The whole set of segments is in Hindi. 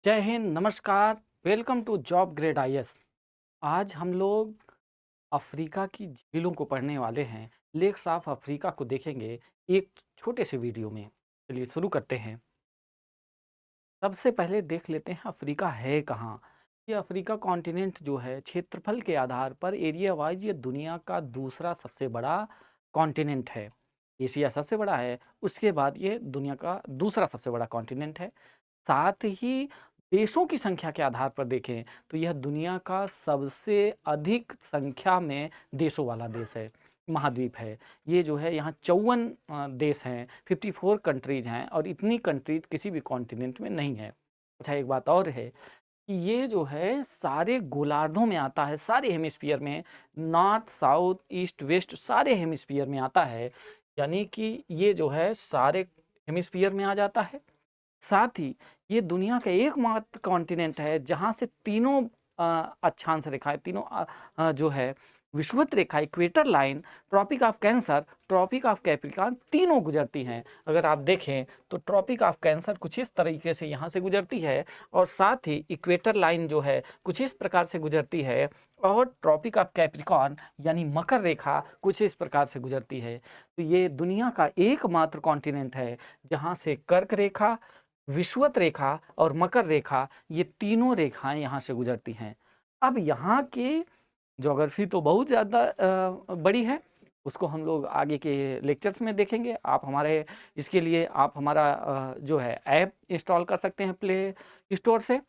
जय हिंद, नमस्कार, welcome to job grade IAS. आज हम लोग अफ्रीका की झीलों को पढ़ने वाले हैं। लेक्स ऑफ अफ्रीका को देखेंगे एक छोटे से वीडियो में। चलिए शुरू करते हैं। सबसे पहले देख लेते हैं अफ्रीका है कहाँ। ये अफ्रीका कॉन्टिनेंट जो है क्षेत्रफल के आधार पर एरिया वाइज ये दुनिया का दूसरा सबसे बड़ा कॉन्टिनेंट है। एशिया सबसे बड़ा है, उसके बाद ये दुनिया का दूसरा सबसे बड़ा कॉन्टिनेंट है। साथ ही देशों की संख्या के आधार पर देखें तो यह दुनिया का सबसे अधिक संख्या में देशों वाला देश है, महाद्वीप है। ये जो है यहाँ 54 देश हैं, 54 कंट्रीज हैं और इतनी कंट्रीज किसी भी कॉन्टिनेंट में नहीं है। अच्छा, एक बात और है कि ये जो है सारे गोलार्धों में आता है, सारे हेमिस्फीयर में, नॉर्थ साउथ ईस्ट वेस्ट सारे हेमिस्फीयर में आता है। यानी कि ये जो है सारे हेमिस्फीयर में आ जाता है। साथ ही ये दुनिया का एकमात्र कॉन्टिनेंट है जहाँ से तीनों अक्षांश रेखाएं, तीनों जो है विषुवत रेखा, equator line, Tropic of Cancer, Tropic of Capricorn तीनों गुजरती हैं। अगर आप देखें तो ट्रॉपिक ऑफ कैंसर कुछ इस तरीके से यहाँ से गुजरती है और साथ ही इक्वेटर लाइन जो है कुछ इस प्रकार से गुजरती है और ट्रॉपिक ऑफ कैप्रिकॉर्न यानी मकर रेखा कुछ इस प्रकार से गुजरती है। तो ये दुनिया का एकमात्र कॉन्टिनेंट है जहाँ से कर्क रेखा, विषुवत रेखा और मकर रेखा, ये तीनों रेखाएं यहाँ से गुजरती हैं। अब यहाँ की ज्योग्राफी तो बहुत ज़्यादा बड़ी है, उसको हम लोग आगे के लेक्चर्स में देखेंगे। आप हमारे इसके लिए आप हमारा जो है ऐप इंस्टॉल कर सकते हैं प्ले स्टोर से।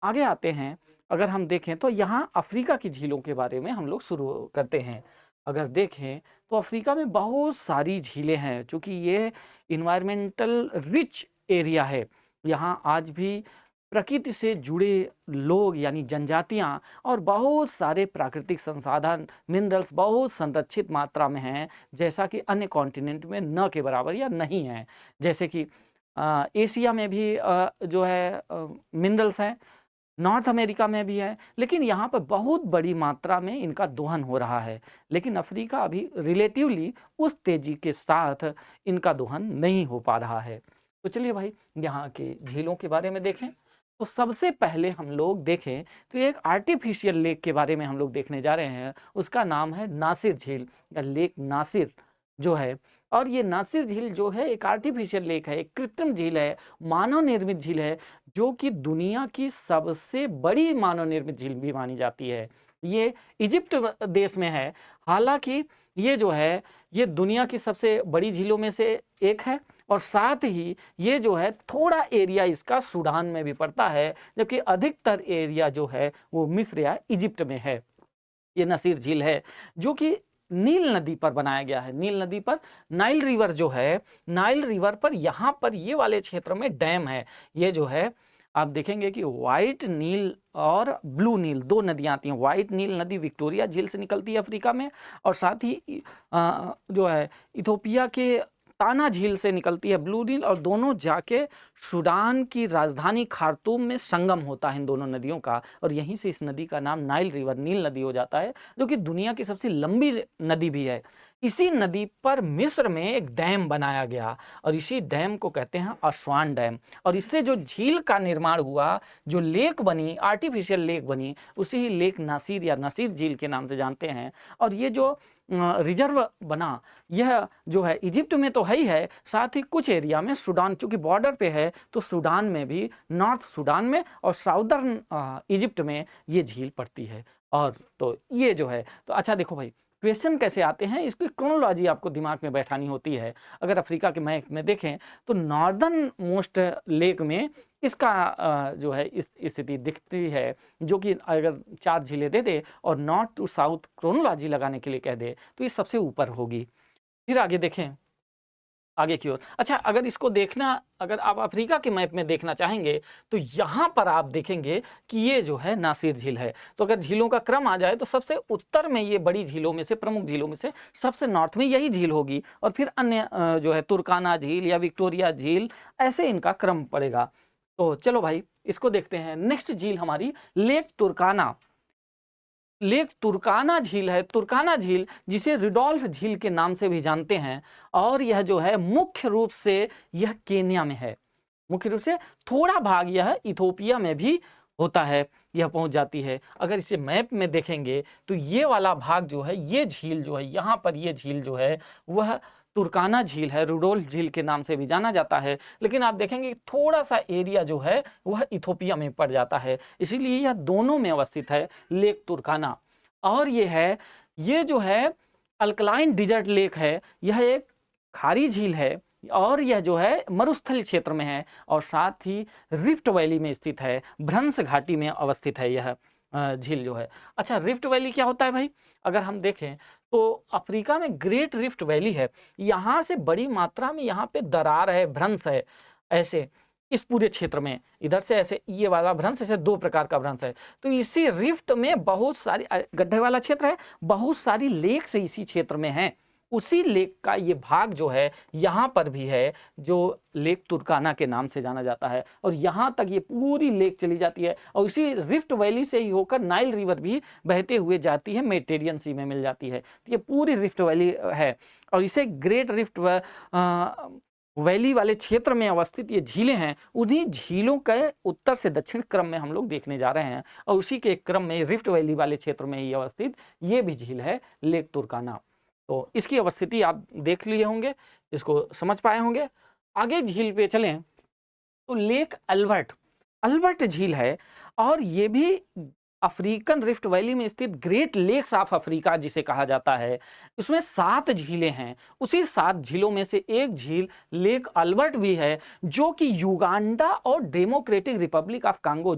आगे आते हैं, अगर हम देखें तो यहाँ अफ्रीका की झीलों के बारे में हम लोग शुरू करते हैं। अगर देखें तो अफ्रीका में बहुत सारी झीलें हैं, चूँकि ये इन्वायरमेंटल रिच एरिया है। यहाँ आज भी प्रकृति से जुड़े लोग यानी जनजातियाँ और बहुत सारे प्राकृतिक संसाधन, मिनरल्स बहुत संरक्षित मात्रा में हैं, जैसा कि अन्य कॉन्टिनेंट में न के बराबर या नहीं है। जैसे कि एशिया में भी जो है मिनरल्स हैं, नॉर्थ अमेरिका में भी है, लेकिन यहाँ पर बहुत बड़ी मात्रा में इनका दोहन हो रहा है। लेकिन अफ्रीका अभी रिलेटिवली उस तेज़ी के साथ इनका दोहन नहीं हो पा रहा है। तो चलिए भाई यहाँ के झीलों के बारे में देखें। तो सबसे पहले हम लोग देखें तो एक आर्टिफिशियल लेक के बारे में हम लोग देखने जा रहे हैं। उसका नाम है नासिर झील या लेक नासिर जो है। और ये नासिर झील जो है एक आर्टिफिशियल लेक है, एक कृत्रिम झील है, मानव निर्मित झील है, जो कि दुनिया की सबसे बड़ी मानव निर्मित झील भी मानी जाती है। ये इजिप्ट देश में है। हालांकि ये जो है ये दुनिया की सबसे बड़ी झीलों में से एक है और साथ ही ये जो है थोड़ा एरिया इसका सूडान में भी पड़ता है, जबकि अधिकतर एरिया जो है वो मिस्र या इजिप्ट में है। ये नसीर झील है जो कि नील नदी पर बनाया गया है। नील नदी पर नाइल रिवर जो है, नाइल रिवर पर यहाँ पर ये वाले क्षेत्र में डैम है। ये जो है आप देखेंगे कि वाइट नील और ब्लू नील दो नदियाँ आती हैं। वाइट नील नदी विक्टोरिया झील से निकलती है अफ्रीका में और साथ ही जो है इथोपिया के ताना झील से निकलती है ब्लू नील, और दोनों जाके सूडान की राजधानी खार्तूम में संगम होता है इन दोनों नदियों का, और यहीं से इस नदी का नाम नाइल रिवर, नील नदी हो जाता है, जो कि दुनिया की सबसे लंबी नदी भी है। इसी नदी पर मिस्र में एक डैम बनाया गया और इसी डैम को कहते हैं असवान डैम, और इससे जो झील का निर्माण हुआ, जो लेक बनी, आर्टिफिशियल लेक बनी, उसी ही लेक नासिर या नसीर झील के नाम से जानते हैं। और ये जो रिजर्व बना, यह जो है इजिप्ट में तो है ही है, साथ ही कुछ एरिया में सूडान, चूंकि बॉर्डर पे है तो सूडान में भी, नॉर्थ सूडान में और साउदर्न इजिप्ट में ये झील पड़ती है। और तो ये जो है, तो अच्छा देखो भाई क्वेश्चन कैसे आते हैं, इसकी क्रोनोलॉजी आपको दिमाग में बैठानी होती है। अगर अफ्रीका के मैप में देखें तो नॉर्दर्न मोस्ट लेक में इसका जो है इस स्थिति दिखती है, जो कि अगर 4 झीलें दे दे और नॉर्थ टू साउथ क्रोनोलॉजी लगाने के लिए कह दे तो ये सबसे ऊपर होगी। फिर आगे देखें, आगे की ओर। अच्छा, अगर इसको देखना, अगर आप अफ्रीका के मैप में देखना चाहेंगे तो यहाँ पर आप देखेंगे कि ये जो है नासिर झील है। तो अगर झीलों का क्रम आ जाए तो सबसे उत्तर में ये बड़ी झीलों में से, प्रमुख झीलों में से सबसे नॉर्थ में यही झील होगी, और फिर अन्य जो है तुर्काना झील या विक्टोरिया झील, ऐसे इनका क्रम पड़ेगा। तो चलो भाई इसको देखते हैं। नेक्स्ट झील हमारी लेक तुर्काना। लेक तुर्काना झील है। तुर्काना झील जिसे रिडोल्फ झील के नाम से भी जानते हैं, और यह जो है मुख्य रूप से यह केन्या में है। मुख्य रूप से थोड़ा भाग यह इथोपिया में भी होता है, यह पहुंच जाती है। अगर इसे मैप में देखेंगे तो ये वाला भाग जो है, ये झील जो है, यहाँ पर ये झील जो है वह तुर्काना झील है, रुडोल्फ झील के नाम से भी जाना जाता है। लेकिन आप देखेंगे थोड़ा सा एरिया जो है वह इथोपिया में पड़ जाता है, इसीलिए यह दोनों में अवस्थित है लेक तुर्काना। और ये जो है अल्कलाइन डिजर्ट लेक है, यह एक खारी झील है और यह जो है मरुस्थल क्षेत्र में है और साथ ही रिफ्ट वैली में स्थित है, भ्रंश घाटी में अवस्थित है यह झील जो है। अच्छा, रिफ्ट वैली क्या होता है भाई? अगर हम देखें तो अफ्रीका में ग्रेट रिफ्ट वैली है, यहाँ से बड़ी मात्रा में यहाँ पे दरार है, भ्रंश है। ऐसे इस पूरे क्षेत्र में इधर से ऐसे ये वाला भ्रंश, ऐसे दो प्रकार का भ्रंश है। तो इसी रिफ्ट में बहुत सारी गड्ढे वाला क्षेत्र है, बहुत सारी लेक से इसी क्षेत्र में है। उसी लेक का ये भाग जो है यहाँ पर भी है, जो लेक तुर्काना के नाम से जाना जाता है। और यहाँ तक ये पूरी लेक चली जाती है और इसी रिफ्ट वैली से ही होकर नाइल रिवर भी बहते हुए जाती है, मेडिटेरियन सी में मिल जाती है। तो ये पूरी रिफ्ट वैली है और इसे ग्रेट रिफ्ट वैली वाले क्षेत्र में अवस्थित ये झीलें हैं। उन्हीं झीलों के उत्तर से दक्षिण क्रम में हम लोग देखने जा रहे हैं और उसी के क्रम में रिफ्ट वैली वाले क्षेत्र में ही अवस्थित ये भी झील है लेक तुर्काना। तो इसकी अवस्थिति आप देख लिए होंगे, इसको समझ पाए होंगे। आगे झील पे चलें तो लेक अल्बर्ट झील है और ये भी अफ्रीकन रिफ्ट वैली में स्थित ग्रेट लेक्स ऑफ अफ्रीका जिसे कहा जाता है। इसमें 7 झीलें हैं, उसी 7 झीलों में से एक झील लेक अल्बर्ट भी है, जो कि युगांडा और democratic Republic of Congo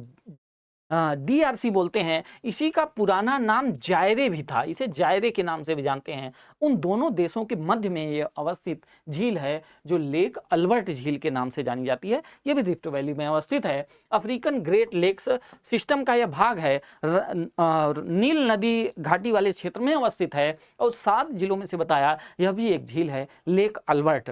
DRC बोलते हैं। इसी का पुराना नाम जायरे भी था, इसे जायरे के नाम से भी जानते हैं। उन दोनों देशों के मध्य में ये अवस्थित झील है जो लेक अल्बर्ट झील के नाम से जानी जाती है। ये भी रिफ्ट वैली में अवस्थित है। अफ्रीकन ग्रेट लेक्स सिस्टम का यह भाग है, नील नदी घाटी वाले क्षेत्र में अवस्थित है और 7 जिलों में से बताया यह भी एक झील है लेक अल्बर्ट।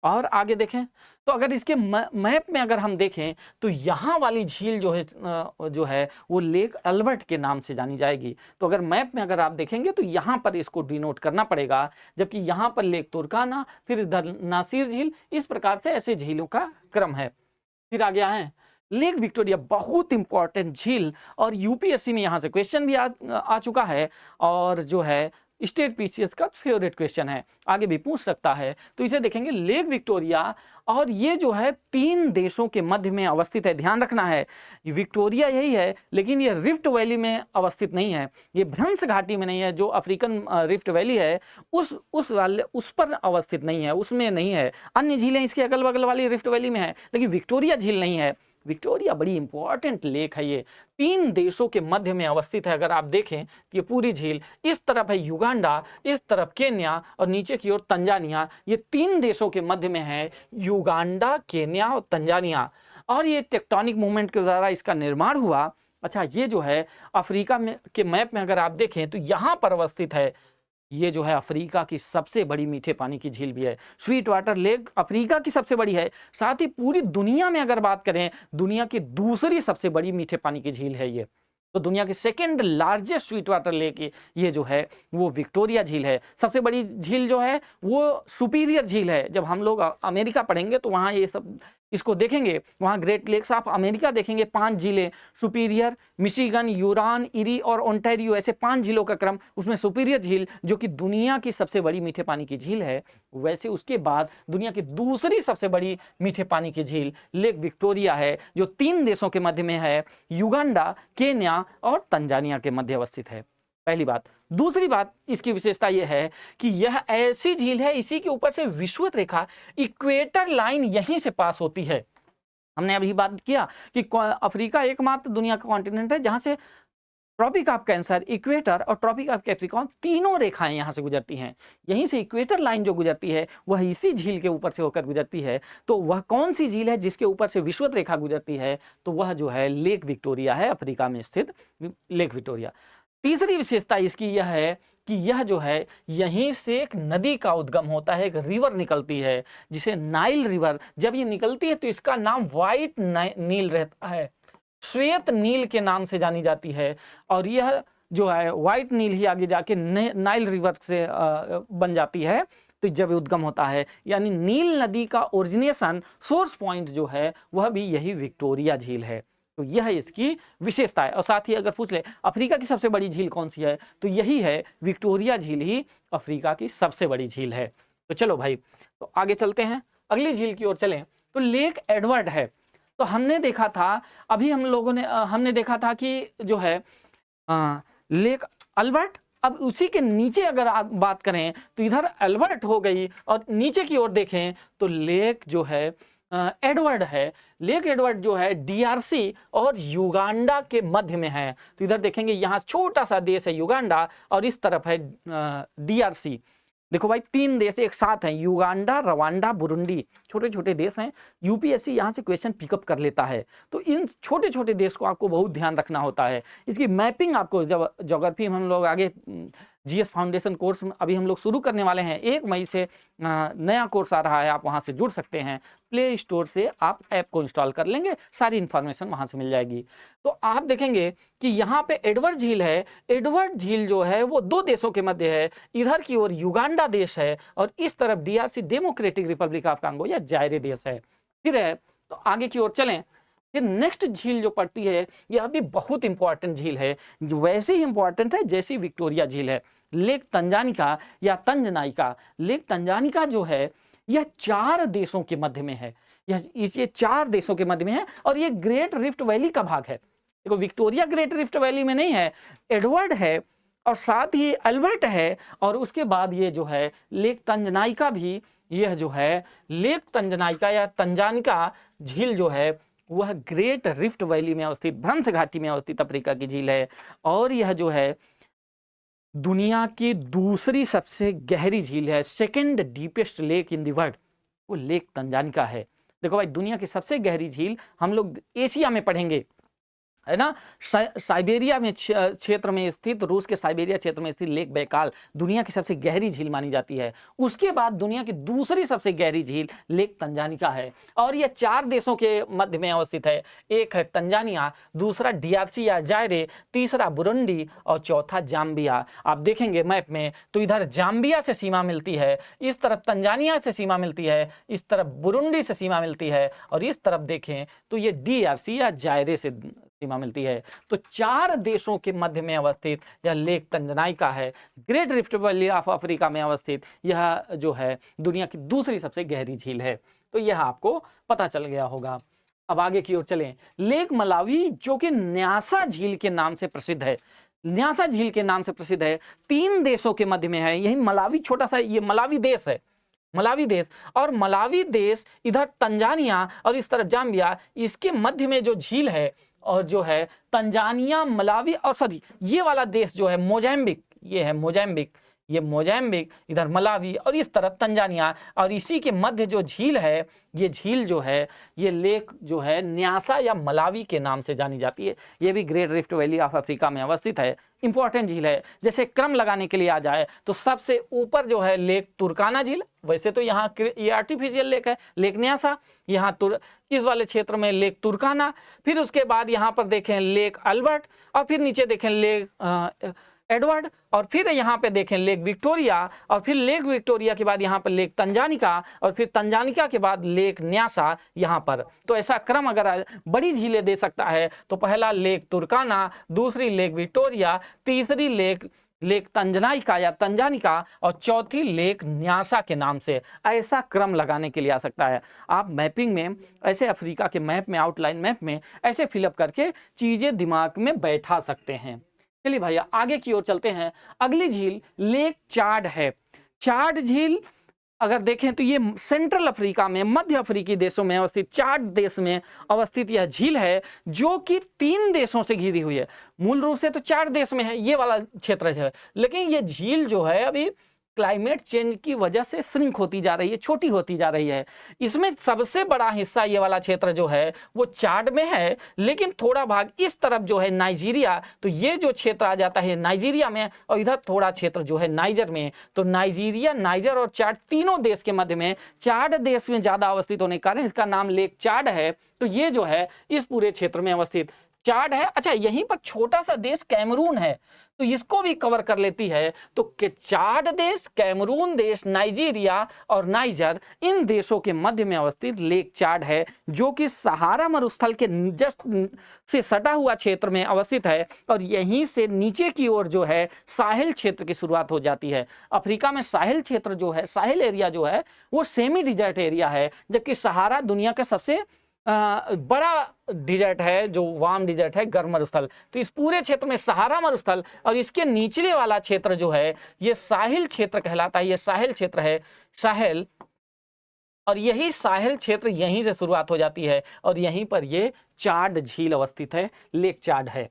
और आगे देखें तो अगर इसके मैप में अगर हम देखें तो यहाँ वाली झील जो है वो लेक अल्बर्ट के नाम से जानी जाएगी। तो अगर मैप में अगर आप देखेंगे तो यहाँ पर इसको डिनोट करना पड़ेगा, जबकि यहाँ पर लेक तुर्काना, फिर इधर नासिर झील, इस प्रकार से ऐसे झीलों का क्रम है। फिर आगे आए लेक विक्टोरिया, बहुत इंपॉर्टेंट झील और यूपीएससी में यहाँ से क्वेश्चन भी आ चुका है और जो है स्टेट पीसीएस का फेवरेट क्वेश्चन है, आगे भी पूछ सकता है। तो इसे देखेंगे लेक विक्टोरिया और ये जो है 3 देशों के मध्य में अवस्थित है। ध्यान रखना है विक्टोरिया यही है, लेकिन ये रिफ्ट वैली में अवस्थित नहीं है, ये भ्रंश घाटी में नहीं है। जो अफ्रीकन रिफ्ट वैली है उस पर अवस्थित नहीं है, उसमें नहीं है। अन्य झीलें इसके अगल बगल वाली रिफ्ट वैली में है, लेकिन विक्टोरिया झील नहीं है। विक्टोरिया बड़ी इंपॉर्टेंट लेक है, ये 3 देशों के मध्य में अवस्थित है। अगर आप देखें तो ये पूरी झील इस तरफ है युगांडा, इस तरफ केन्या और नीचे की ओर तंजानिया। ये 3 देशों के मध्य में है, युगांडा, केन्या और तंजानिया। और ये टेक्टोनिक मूवमेंट के द्वारा इसका निर्माण हुआ। अच्छा, ये जो है अफ्रीका में के मैप में अगर आप देखें तो यहाँ पर अवस्थित है। ये जो है अफ्रीका की सबसे बड़ी मीठे पानी की झील भी है। स्वीट वाटर लेक अफ्रीका की सबसे बड़ी है, साथ ही पूरी दुनिया में अगर बात करें, दुनिया की दूसरी सबसे बड़ी मीठे पानी की झील है ये। तो दुनिया की second largest sweet water lake ये जो है वो विक्टोरिया झील है। सबसे बड़ी झील जो है वो सुपीरियर झील है। जब हम लोग अमेरिका पढ़ेंगे तो वहाँ ये सब इसको देखेंगे, वहाँ ग्रेट लेक्स ऑफ अमेरिका देखेंगे, 5 झीलें, सुपीरियर, मिशिगन, यूरान, इरी और ओंटारियो, ऐसे 5 झीलों का क्रम। उसमें सुपीरियर झील जो कि दुनिया की सबसे बड़ी मीठे पानी की झील है, वैसे उसके बाद दुनिया की दूसरी सबसे बड़ी मीठे पानी की झील लेक विक्टोरिया है, जो 3 देशों के मध्य में है, युगांडा, केन्या और तंजानिया के मध्य अवस्थित है। पहली बात। दूसरी बात, इसकी विशेषता यह है कि यह ऐसी झील है, इसी के ऊपर से विषुवत रेखा, इक्वेटर लाइन यहीं से पास होती है। हमने अभी बात किया कि अफ्रीका एकमात्र दुनिया का कॉन्टिनेंट है जहां से ट्रॉपिक ऑफ कैंसर, इक्वेटर और ट्रॉपिक ऑफ कैप्रिकॉर्न तीनों रेखाएं यहां से गुजरती हैं। यहीं से इक्वेटर लाइन जो गुजरती है वह इसी झील के ऊपर से होकर गुजरती है। तो वह कौन सी झील है जिसके ऊपर से विषुवत रेखा गुजरती है? तो वह जो है लेक विक्टोरिया है, अफ्रीका में स्थित लेक विक्टोरिया। तीसरी विशेषता इसकी यह है कि यह जो है यहीं से एक नदी का उद्गम होता है, एक रिवर निकलती है जिसे नाइल रिवर। जब ये निकलती है तो इसका नाम व्हाइट नील रहता है, श्वेत नील के नाम से जानी जाती है। और यह जो है व्हाइट नील ही आगे जाके नाइल रिवर से बन जाती है। तो जब उद्गम होता है, यानी नील नदी का ओरिजिनेशन सोर्स पॉइंट जो है वह भी यही विक्टोरिया झील है। तो यह इसकी विशेषता है। और साथ ही अगर पूछ ले अफ्रीका की सबसे बड़ी झील कौन सी है, तो यही है विक्टोरिया झील ही अफ्रीका की सबसे बड़ी झील है। तो चलो भाई, तो आगे चलते हैं, अगली झील की ओर चलें। तो लेक एडवर्ड है। तो हमने देखा था, अभी हम लोगों ने हमने देखा था कि जो है लेक अल्बर्ट, अब उसी के नीचे अगर आप बात करें तो इधर अल्बर्ट हो गई, और नीचे की ओर देखें तो लेक जो है एडवर्ड है। लेक एडवर्ड जो है डीआरसी और युगांडा के मध्य में है। तो इधर देखेंगे यहाँ छोटा सा देश है युगांडा, और इस तरफ है डीआरसी। देखो भाई, 3 देश एक साथ हैं, युगांडा, रवांडा, बुरुंडी, छोटे छोटे देश हैं। यूपीएससी यहाँ से क्वेश्चन पिकअप कर लेता है। तो इन छोटे छोटे देश को आपको बहुत ध्यान रखना होता है। इसकी मैपिंग आपको, जब ज्योग्राफी में हम लोग आगे जीएस फाउंडेशन कोर्स अभी हम लोग शुरू करने वाले हैं, 1 मई से नया कोर्स आ रहा है, आप वहाँ से जुड़ सकते हैं। प्ले स्टोर से आप ऐप को इंस्टॉल कर लेंगे, सारी इन्फॉर्मेशन वहाँ से मिल जाएगी। तो आप देखेंगे कि यहाँ पे एडवर्ड झील है। एडवर्ड झील जो है वो 2 देशों के मध्य है। इधर की ओर युगांडा देश है, और इस तरफ DRC democratic Republic of Congo या जायरे देश है। फिर है, तो आगे की ओर चलें। फिर नेक्स्ट झील जो पड़ती है, यह भी बहुत इंपॉर्टेंट झील है, वैसे ही इंपॉर्टेंट है जैसी विक्टोरिया झील है, लेक तंजानिका या तंजनाइका। लेक तंजानिका जो है यह 4 देशों के मध्य में है। ये 4 देशों के मध्य में है, और ये ग्रेट रिफ्ट वैली का भाग है। देखो, विक्टोरिया ग्रेट रिफ्ट वैली में नहीं है, एडवर्ड है, और साथ ही अल्बर्ट है, और उसके बाद ये जो है लेक तंजनाइका भी, यह जो है लेक तंजनाइका या तंजानिका झील जो है वह ग्रेट रिफ्ट वैली में अवस्थित, भ्रंश घाटी में अवस्थित अफ्रीका की झील है। और यह जो है दुनिया की दूसरी सबसे गहरी झील है, second deepest lake in the world, वो लेक तंजानिका है। देखो भाई, दुनिया की सबसे गहरी झील हम लोग एशिया में पढ़ेंगे, है ना। साइबेरिया में क्षेत्र में स्थित, रूस के साइबेरिया क्षेत्र में स्थित लेक बैकाल दुनिया की सबसे गहरी झील मानी जाती है। उसके बाद दुनिया की दूसरी सबसे गहरी झील लेक तंजानिका है, और यह 4 देशों के मध्य में अवस्थित है। एक है तंजानिया, दूसरा डीआरसी या जायरे, तीसरा बुरुंडी, और चौथा जाम्बिया। आप देखेंगे मैप में तो इधर जाम्बिया से सीमा मिलती है, इस तरफ तंजानिया से सीमा मिलती है, इस तरफ बुरुंडी से सीमा मिलती है, और इस तरफ देखें तो ये डीआरसी या जायरे से सीमा मिलती है। तो 4 देशों के मध्य में अवस्थित यह लेक तंजनाइका है, great rift valley of Africa में अवस्थित। यह जो है दुनिया की दूसरी सबसे गहरी झील है। तो यह आपको पता चल गया होगा। अब आगे की ओर चलें। लेक मलावी जो कि न्यासा झील के नाम से प्रसिद्ध है, न्यासा झील के नाम से प्रसिद्ध है, 3 देशों के मध्य में है। यही मलावी, छोटा सा ये मलावी देश है, मलावी देश, और मलावी देश इधर तंजानिया और इस तरफ जाम्बिया, इसके मध्य में जो झील है, और जो है तंजानिया, मलावी, और सॉरी ये वाला देश जो है मोजाम्बिक, ये है मोजाम्बिक, ये मोजाम्बिक, इधर मलावी, और इस तरफ तंजानिया, और इसी के मध्य जो झील है, ये झील जो है, ये लेक जो है न्यासा या मलावी के नाम से जानी जाती है। ये भी great rift valley of Africa में अवस्थित है, इंपॉर्टेंट झील है। जैसे क्रम लगाने के लिए आ जाए तो सबसे ऊपर जो है लेक तुर्काना झील, वैसे तो यहाँ ये आर्टिफिशियल लेक है, लेक न्यासा, यहाँ इस वाले क्षेत्र में लेक तुर्काना, फिर उसके बाद यहाँ पर देखें लेक अल्बर्ट, और फिर नीचे देखें लेक एडवर्ड, और फिर यहाँ पे देखें लेक विक्टोरिया, और फिर लेक विक्टोरिया के बाद यहाँ पर लेक तंजानिका, और फिर तंजानिका के बाद लेक न्यासा यहाँ पर। तो ऐसा क्रम अगर बड़ी झीलें दे सकता है तो पहला लेक तुर्काना, दूसरी लेक विक्टोरिया, तीसरी लेक तंजनाइका या तंजानिका, और चौथी लेक न्यासा के नाम से। ऐसा क्रम लगाने के लिए आ सकता है। आप मैपिंग में ऐसे अफ्रीका के मैप में, आउटलाइन मैप में ऐसे फिलअप करके चीज़ें दिमाग में बैठा सकते हैं। चलिए भैया, आगे की ओर चलते हैं। अगली झील लेक चाड है। चाड झील अगर देखें तो ये सेंट्रल अफ्रीका में, मध्य अफ्रीकी देशों में अवस्थित, चाड देश में अवस्थित यह झील है, जो कि 3 देशों से घिरी हुई है। मूल रूप से तो 4 देश में है ये वाला क्षेत्र है, लेकिन ये झील जो है अभी क्लाइमेट चेंज की वजह से श्रिंक होती जा रही है, छोटी होती जा रही है। इसमें सबसे बड़ा हिस्सा ये वाला क्षेत्र जो है वो चाड में है, लेकिन थोड़ा भाग इस तरफ जो है नाइजीरिया, तो ये जो क्षेत्र आ जाता है नाइजीरिया में, और इधर थोड़ा क्षेत्र जो है नाइजर में। तो नाइजीरिया, नाइजर और चाड तीनों देश के मध्य में, चाड देश में ज़्यादा अवस्थित होने के कारण इसका नाम लेक चाड है। तो ये जो है इस पूरे क्षेत्र में अवस्थित चाड है। अच्छा, यहीं पर छोटा सा देश कैमरून है, तो इसको भी कवर कर लेती है। तो चाड देश, कैमरून देश, नाइजीरिया और नाइजर, इन देशों के मध्य में अवस्थित लेक चाड है, जो कि सहारा मरुस्थल के जस्ट से सटा हुआ क्षेत्र में अवस्थित है। और यहीं से नीचे की ओर जो है साहिल क्षेत्र की शुरुआत हो जाती है। अफ्रीका में साहिल क्षेत्र जो है, साहिल एरिया जो है वो सेमी डिजर्ट एरिया है, जबकि सहारा दुनिया का सबसे बड़ा डिजर्ट है, जो वार्म डिजर्ट है, गर्म मरुस्थल। तो इस पूरे क्षेत्र में सहारा मरुस्थल और इसके निचले वाला क्षेत्र जो है ये साहिल क्षेत्र कहलाता है। ये साहिल क्षेत्र है, साहिल, और यही साहिल क्षेत्र यहीं से शुरुआत हो जाती है और यहीं पर ये चाड झील अवस्थित है, लेक चाड है।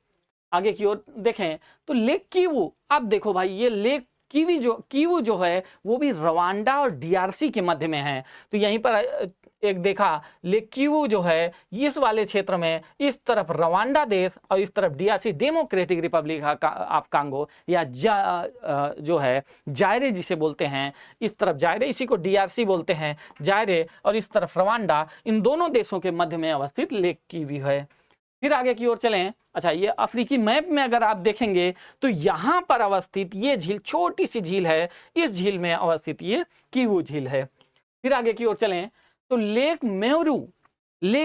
आगे की ओर देखें तो लेक कीवू, अब देखो भाई ये लेक कीवू जो है वो भी रवांडा और डीआरसी के मध्य में है। तो यहीं पर एक देखा लेक कीवू जो है इस वाले क्षेत्र में, इस तरफ रवांडा देश और इस तरफ DRC, democratic Republic of Congo, या जो है जायरे जिसे बोलते हैं, इस तरफ जायरे, इसी को डीआरसी बोलते हैं, जायरे, और इस तरफ रवांडा, इन दोनों देशों के मध्य में अवस्थित लेक कीवू है। फिर आगे की ओर चलें। अच्छा, ये अफ्रीकी मैप में अगर आप देखेंगे तो यहाँ पर अवस्थित ये झील, छोटी सी झील है, इस झील में अवस्थित ये कीवू झील है। फिर आगे की ओर चलें तो लेक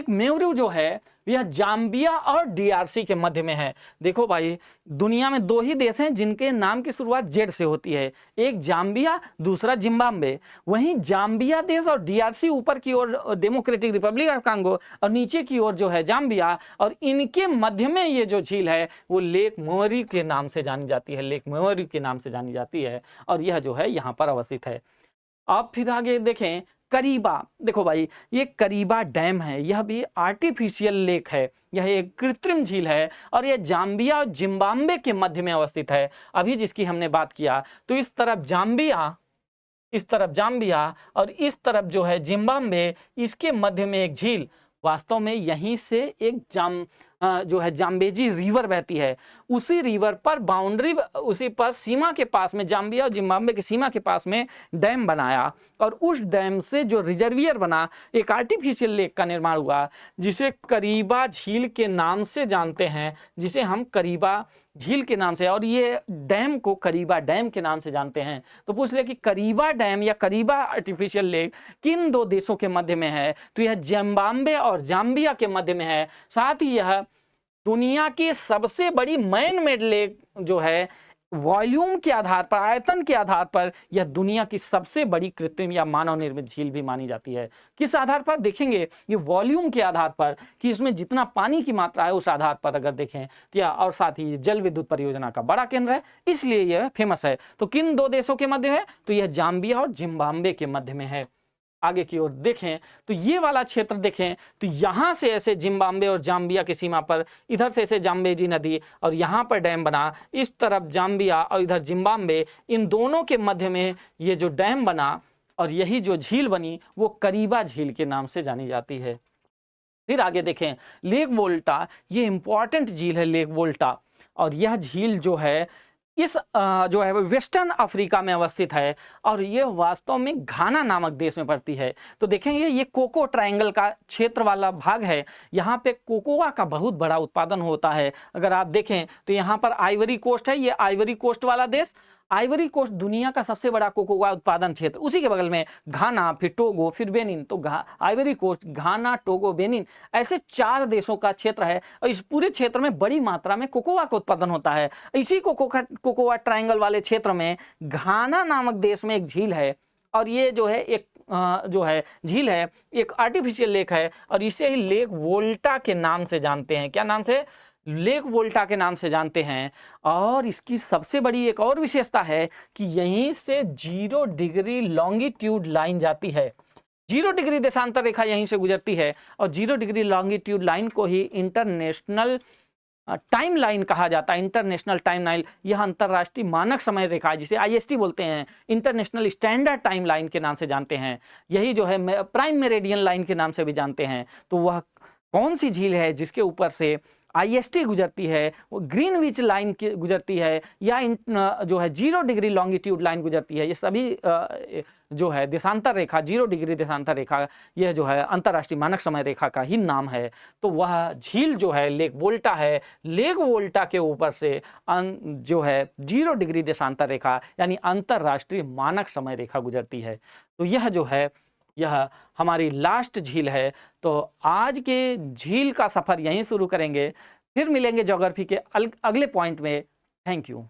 मेवरू जो है यह जाम्बिया और डीआरसी के मध्य में है। देखो भाई, दुनिया में दो ही देश हैं जिनके नाम की शुरुआत जेड से होती है, एक जाम्बिया, दूसरा जिम्बाब्वे। वहीं जाम्बिया देश और डीआरसी ऊपर की ओर डेमोक्रेटिक रिपब्लिक ऑफ कांगो और नीचे की ओर जो है जाम्बिया, और इनके मध्य में ये जो झील है वो लेक मेवरू के नाम से जानी जाती है, लेक मेवरू के नाम से जानी जाती है, और यह जो है यहाँ पर अवस्थित है। अब फिर आगे देखें करीबा। देखो भाई, ये करीबा डैम है, यह भी आर्टिफिशियल लेक है, यह एक कृत्रिम झील है और यह जाम्बिया और जिम्बाब्वे के मध्य में अवस्थित है। अभी जिसकी हमने बात किया, तो इस तरफ जाम्बिया, इस तरफ जाम्बिया और इस तरफ जो है जिम्बाब्वे, इसके मध्य में एक झील, वास्तव में यहीं से एक जो है जाम्बेजी रिवर बहती है। उसी रिवर पर बाउंड्री, उसी पर सीमा के पास में, जाम्बिया और जिम्बाब्वे की सीमा के पास में डैम बनाया, और उस डैम से जो रिजर्वियर बना, एक आर्टिफिशियल लेक का निर्माण हुआ, जिसे करीबा झील के नाम से जानते हैं, जिसे हम करीबा झील के नाम से, और ये डैम को करीबा डैम के नाम से जानते हैं। तो पूछ ले कि करीबा डैम या करीबा आर्टिफिशियल लेक किन दो देशों के मध्य में है, तो यह जिम्बाब्वे और जाम्बिया के मध्य में है। साथ ही यह दुनिया की सबसे बड़ी मैन मेड लेक जो है, वॉल्यूम के आधार पर, आयतन के आधार पर यह दुनिया की सबसे बड़ी कृत्रिम या मानव निर्मित झील भी मानी जाती है। किस आधार पर देखेंगे, ये वॉल्यूम के आधार पर, कि इसमें जितना पानी की मात्रा है उस आधार पर अगर देखें, या और साथ ही जल विद्युत परियोजना का बड़ा केंद्र है, इसलिए यह फेमस है। तो किन दो देशों के मध्य है, तो यह जाम्बिया और जिम्बाब्वे के मध्य में है। आगे की ओर देखें तो ये वाला क्षेत्र देखें तो यहाँ से ऐसे जिम्बाब्वे और जाम्बिया की सीमा पर, इधर से ऐसे जाम्बेजी नदी और यहाँ पर डैम बना, इस तरफ जाम्बिया और इधर जिम्बाब्वे, इन दोनों के मध्य में ये जो डैम बना और यही जो झील बनी वो करीबा झील के नाम से जानी जाती है। फिर आगे देखें लेक वोल्टा, ये इंपॉर्टेंट झील है लेक वोल्टा, और यह झील जो है इस जो है वेस्टर्न अफ्रीका में अवस्थित है, और ये वास्तव में घाना नामक देश में पड़ती है। तो देखेंगे ये कोको ट्रायंगल का क्षेत्र वाला भाग है, यहाँ पे कोकोआ का बहुत बड़ा उत्पादन होता है। अगर आप देखें तो यहाँ पर आइवरी कोस्ट है, ये आइवरी कोस्ट वाला देश, आइवरी कोस्ट दुनिया का सबसे बड़ा कोकोआ उत्पादन क्षेत्र, उसी के बगल में घाना, फिर टोगो, फिर बेनिन। तो आइवरी कोस्ट, घाना, टोगो, बेनिन, ऐसे 4 देशों का क्षेत्र है, और इस पूरे क्षेत्र में बड़ी मात्रा में कोकोआ का उत्पादन होता है। इसी कोकोआ ट्रायंगल वाले क्षेत्र में घाना नामक देश में एक झील है, और ये जो है एक जो है झील है, एक आर्टिफिशियल लेक है, और इसे ही लेक वोल्टा के नाम से जानते हैं। क्या नाम से? लेक वोल्टा के नाम से जानते हैं। और इसकी सबसे बड़ी एक और विशेषता है कि यहीं से 0 डिग्री लॉन्गिट्यूड लाइन जाती है, 0 डिग्री देशांतर रेखा यहीं से गुजरती है, और 0 डिग्री लॉन्गिट्यूड लाइन को ही इंटरनेशनल टाइम लाइन कहा जाता है। इंटरनेशनल टाइम लाइन, यह अंतरराष्ट्रीय मानक समय रेखा जिसे IST बोलते हैं, इंटरनेशनल स्टैंडर्ड टाइम लाइन के नाम से जानते हैं। यही जो है प्राइम मेरिडियन लाइन के नाम से भी जानते हैं। तो वह कौन सी झील है जिसके ऊपर से IST गुजरती है, वो ग्रीनविच लाइन गुजरती है, या जो है 0 डिग्री लॉन्गिट्यूड लाइन गुजरती है? ये सभी जो है देशांतर रेखा 0 डिग्री देशांतर रेखा, यह जो है अंतर्राष्ट्रीय मानक समय रेखा का ही नाम है। तो वह झील जो है लेक वोल्टा है, लेक वोल्टा के ऊपर से जो है 0 डिग्री देशांतर रेखा यानी अंतर्राष्ट्रीय मानक समय रेखा गुजरती है। तो यह जो है यह हमारी लास्ट झील है। तो आज के झील का सफ़र यहीं शुरू करेंगे, फिर मिलेंगे ज्योग्राफी के अगले पॉइंट में। Thank you.